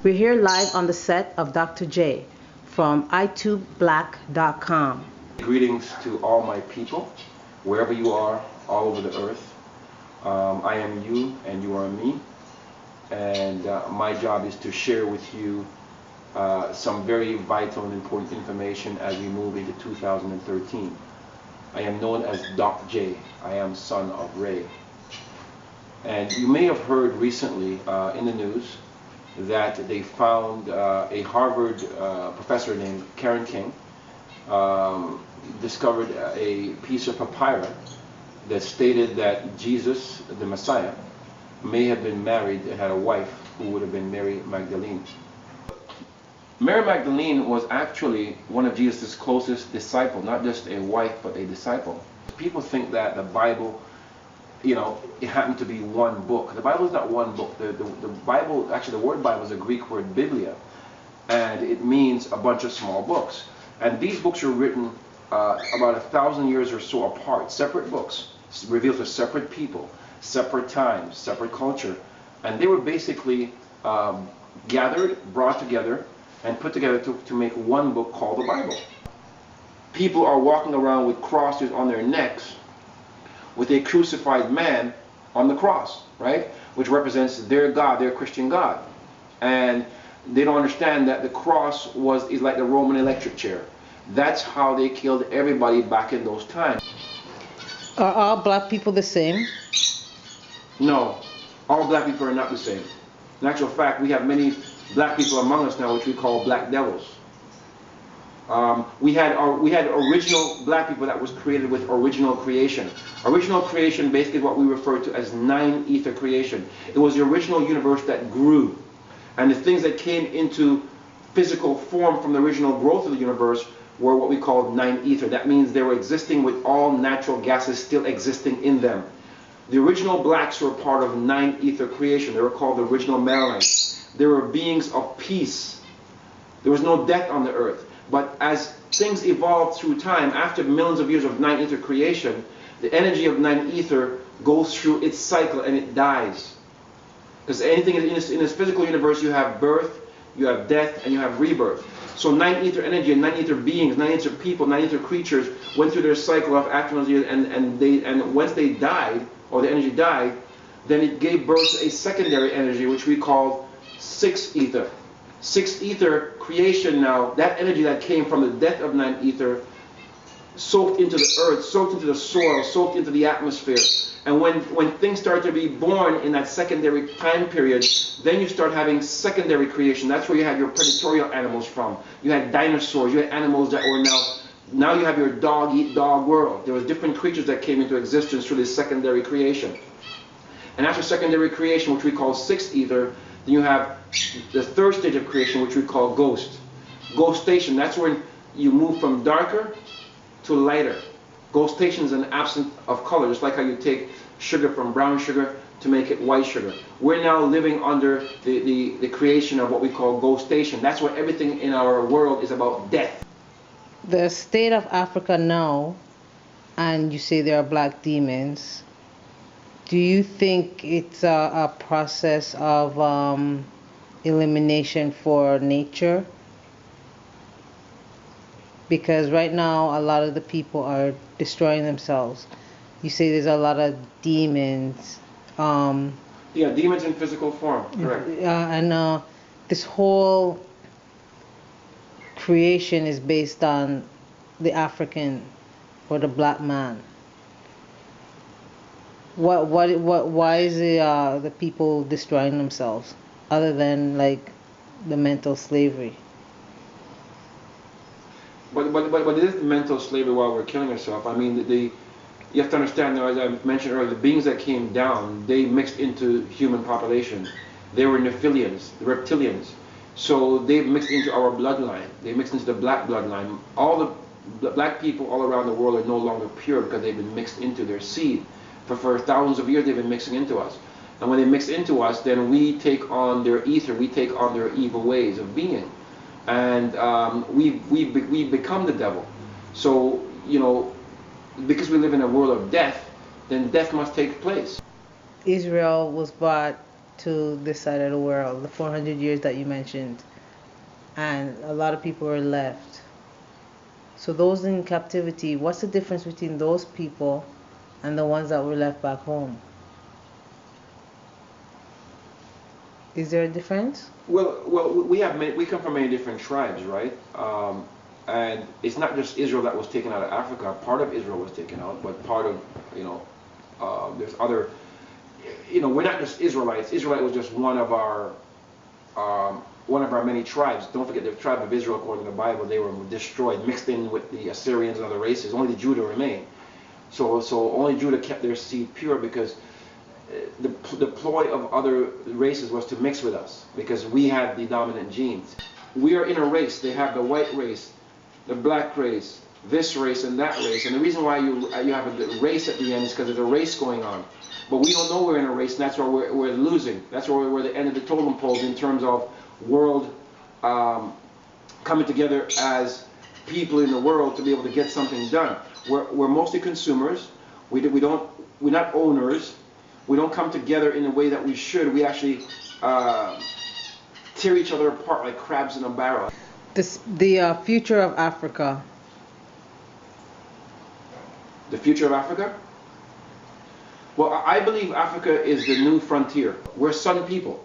We're here live on the set of Dr. Jaay from itubeblack.com. Greetings to all my people, wherever you are, all over the earth. I am you and you are me, and my job is to share with you some very vital and important information as we move into 2013. I am known as Doc Jaay. I am son of Ray. And you may have heard recently in the news that they found a Harvard professor named Karen King discovered a piece of papyrus that stated that Jesus, the Messiah, may have been married and had a wife who would have been Mary Magdalene. Mary Magdalene was actually one of Jesus' closest disciples, not just a wife, but a disciple. People think that the Bible, it happened to be one book. The Bible is not one book. The Bible, actually the word Bible is a Greek word biblia, and it means a bunch of small books. And these books are written about 1,000 years or so apart, separate books, revealed to separate people, separate times, separate culture. And they were basically gathered, brought together, and put together to make one book called the Bible. People are walking around with crosses on their necks with a crucified man on the cross, right? Which represents their God, their Christian God. And they don't understand that the cross is like the Roman electric chair. That's how they killed everybody back in those times. Are all black people the same? No, all black people are not the same. In actual fact, we have many black people among us now, which we call black devils. We had original black people that was created with original creation. Original creation basically is what we refer to as nine ether creation. It was the original universe that grew. And the things that came into physical form from the original growth of the universe were what we call nine ether. That means they were existing with all natural gases still existing in them. The original blacks were part of nine ether creation. They were called the original Melanites. They were beings of peace. There was no death on the earth. But as things evolved through time, after millions of years of nine ether creation, the energy of nine ether goes through its cycle and it dies. Because anything in this physical universe, you have birth, you have death, and you have rebirth. So nine ether energy and nine ether beings, nine ether people, nine ether creatures went through their cycle of after millions of years, and once they died, or the energy died, then it gave birth to a secondary energy which we call six ether. Six ether creation now, that energy that came from the death of nine ether soaked into the earth, soaked into the soil, soaked into the atmosphere. And when things start to be born in that secondary time period, then you start having secondary creation. That's where you had your predatorial animals from. You had dinosaurs, you had animals that were now you have your dog eat dog world. There was different creatures that came into existence through this secondary creation. And after secondary creation, which we call sixth ether, then you have the third stage of creation, which we call ghost. Ghostation, that's when you move from darker to lighter. Ghostation is an absence of color, just like how you take sugar from brown sugar to make it white sugar. We're now living under the creation of what we call ghostation. That's where everything in our world is about death. The state of Africa now, and you say there are black demons, do you think it's a process of elimination for nature? Because right now a lot of the people are destroying themselves. You say there's a lot of demons. Yeah, demons in physical form, correct. And this whole creation is based on the African or the black man. Why is the people destroying themselves, other than like the mental slavery? But it is mental slavery while we're killing ourselves. I mean, you have to understand, as I mentioned earlier, the beings that came down, they mixed into human population. They were Nephilians, the reptilians. So they mixed into our bloodline. They mixed into the black bloodline. All the black people all around the world are no longer pure because they've been mixed into their seed. For thousands of years they've been mixing into us. And when they mix into us, then we take on their ether, we take on their evil ways of being. And we become the devil. So, because we live in a world of death, then death must take place. Israel was brought to this side of the world, the 400 years that you mentioned, and a lot of people were left. So those in captivity, what's the difference between those people and the ones that were left back home? Is there a difference? Well, we come from many different tribes, right? And it's not just Israel that was taken out of Africa. Part of Israel was taken out, but part of, there's other, we're not just Israelites. Israelite was just one of our many tribes. Don't forget the tribe of Israel, according to the Bible, they were destroyed, mixed in with the Assyrians and other races. Only the Judah remained. So only Judah kept their seed pure, because the ploy of other races was to mix with us, because we had the dominant genes. We are in a race. They have the white race, the black race, this race and that race. And the reason why you have a race at the end is because there's a race going on. But we don't know we're in a race, and that's why we're losing. That's why we're the end of the totem pole in terms of world coming together as people in the world to be able to get something done. We're mostly consumers. We're not owners. We don't come together in the way that we should. We actually tear each other apart like crabs in a barrel. The future of Africa. The future of Africa? Well, I believe Africa is the new frontier. We're sun people.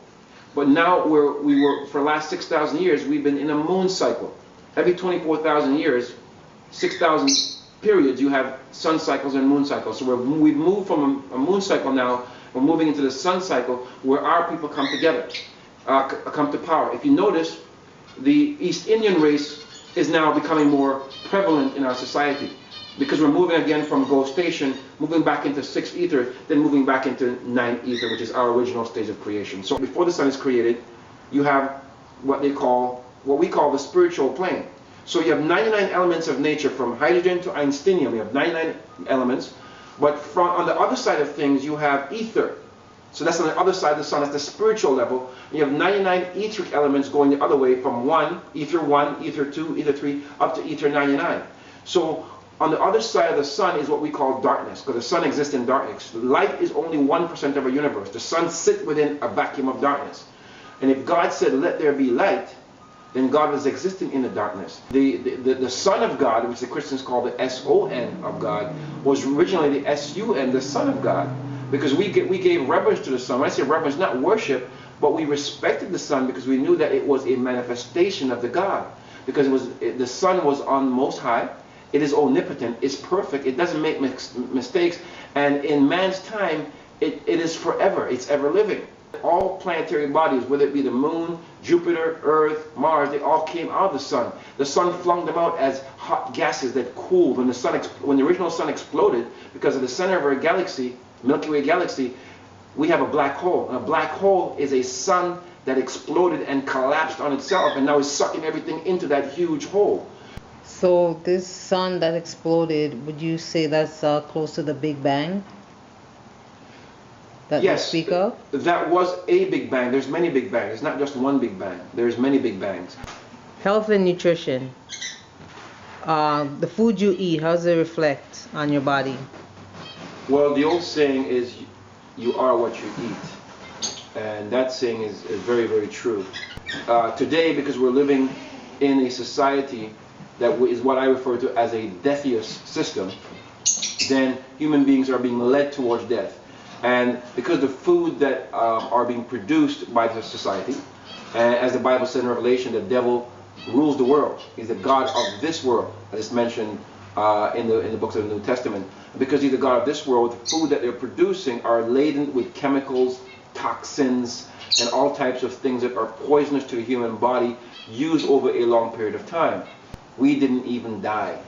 But now we were for the last 6,000 years, we've been in a moon cycle. Every 24,000 years, 6,000 periods, you have sun cycles and moon cycles. So we've moved from a moon cycle now, we're moving into the sun cycle where our people come together, come to power. If you notice, the East Indian race is now becoming more prevalent in our society, because we're moving again from Ghost Station, moving back into 6th ether, then moving back into 9th ether, which is our original stage of creation. So before the sun is created, you have what we call the spiritual plane. So you have 99 elements of nature, from hydrogen to Einsteinium. You have 99 elements, but on the other side of things, you have ether. So that's on the other side of the sun. That's the spiritual level. You have 99 etheric elements going the other way, from ether 1, ether 2, ether 3, up to ether 99. So on the other side of the sun is what we call darkness, because the sun exists in darkness. Light is only 1% of our universe. The sun sits within a vacuum of darkness. And if God said, let there be light, then God was existing in the darkness. The Son of God, which the Christians call the S-O-N of God, was originally the S-U-N, the Son of God. Because we gave reverence to the sun. When I say reverence, not worship, but we respected the sun because we knew that it was a manifestation of the God. Because the sun was on Most High. It is omnipotent, it's perfect, it doesn't make mistakes, and in man's time, it is forever, it's ever living. All planetary bodies, whether it be the moon, Jupiter, Earth, Mars, they all came out of the sun. The sun flung them out as hot gases that cooled. When the original sun exploded, because of the center of our galaxy, Milky Way galaxy, we have a black hole. And a black hole is a sun that exploded and collapsed on itself, and now is sucking everything into that huge hole. So this sun that exploded, would you say that's close to the Big Bang that you speak of? That was a Big Bang. There's many Big Bangs. It's not just one Big Bang. There's many Big Bangs. Health and nutrition. The food you eat, how does it reflect on your body? Well, the old saying is, you are what you eat. And that saying is very, very true. Today, because we're living in a society that is what I refer to as a deathious system, then human beings are being led towards death. And because the food that are being produced by the society, as the Bible said in Revelation, the devil rules the world. He's the God of this world, as it's mentioned in the books of the New Testament. Because he's the God of this world, the food that they're producing are laden with chemicals, toxins, and all types of things that are poisonous to the human body, used over a long period of time. We didn't even die,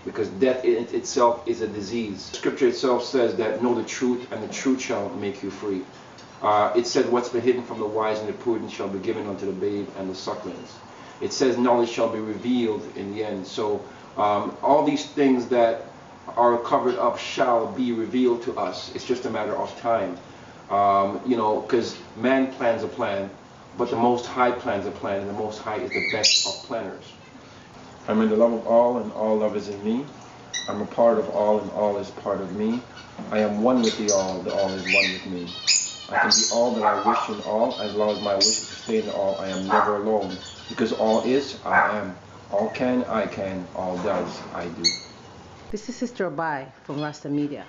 because death in itself is a disease. Scripture itself says that know the truth, and the truth shall make you free. It said what's been hidden from the wise and the prudent shall be given unto the babe and the sucklings. It says knowledge shall be revealed in the end. So all these things that are covered up shall be revealed to us. It's just a matter of time. Because man plans a plan, but the Most High plans a plan, and the Most High is the best of planners. I'm in the love of all, and all love is in me. I'm a part of all, and all is part of me. I am one with the all is one with me. I can be all that I wish in all. As long as my wish is to stay in all, I am never alone. Because all is, I am. All can, I can. All does, I do. This is Sister Abai from Rasta Media.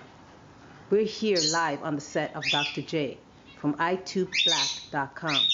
We're here live on the set of Dr. Jaay from itubeblack.com.